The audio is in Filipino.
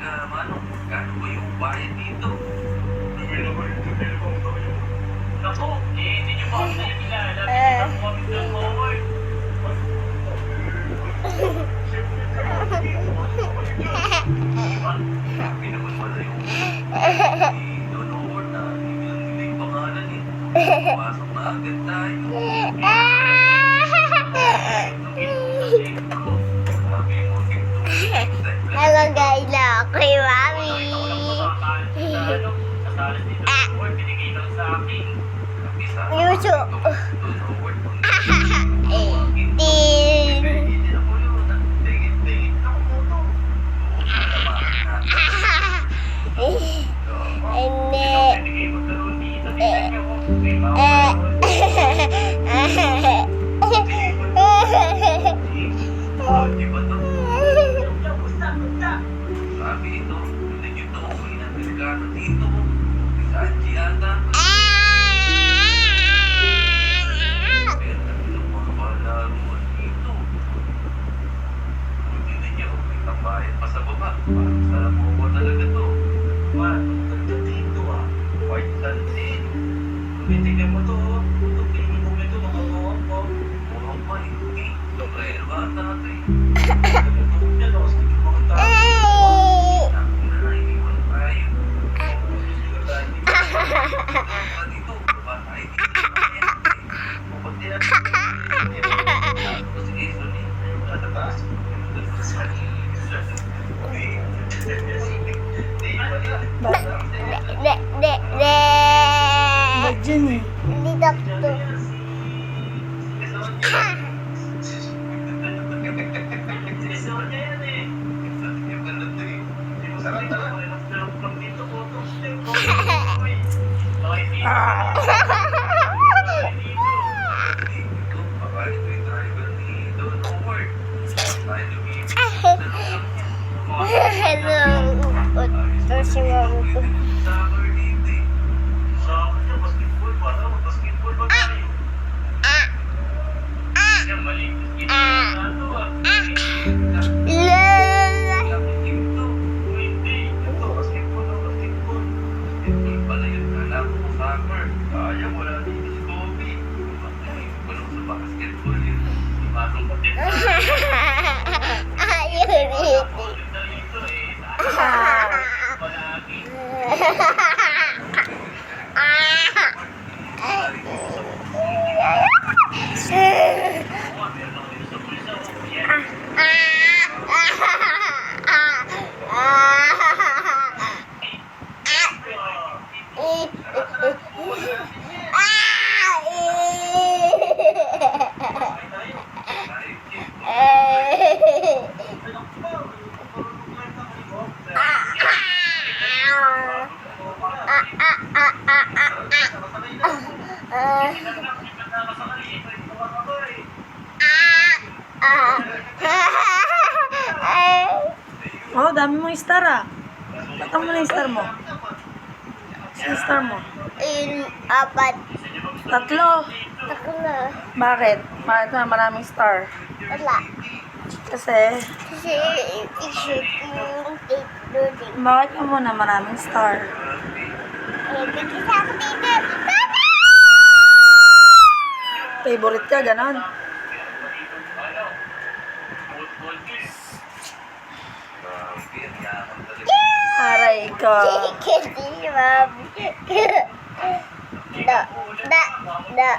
Mano, kano ba yung bayad dito? Naku, hindi nyo ba ako sa'yo kilala? Pinita ko kami ng forward. Sabi naman wala yung Don Howard na hindi yung pangalan eh. Pasok na agad tayo. Hello guys, ako yung mami. Yuso. Sabi ito, hindi nyo ito uwi ng delikado dito. Sanji ata. Pero ng mga palaruan dito. Hindi ninyo uwi ng bayan pa sa baba. Parang sarap mo talaga to. Man, ganda dito ah. White sand din. Tumitignan mo to. Tupingin mo ito, nakatuwa ko. Mukhang pa, hindi. Sombrero ata ito eh. Tulog niya, no? Sige mga tao. Ba't dyan eh? Hindi doktor. Hello. Ito si mami ko. Oh, dami mong star ah. Patang mo na yung star mo. Saan star mo? Apat. Tatlo. Takla. Bakit? Bakit na maraming star? Wala. Kasi, Kasi isip yung tape loading. bakit ka muna maraming star? Bigyan sa ako dito. Favorite ka, ganon. Aray ko. Kasi mami. Da.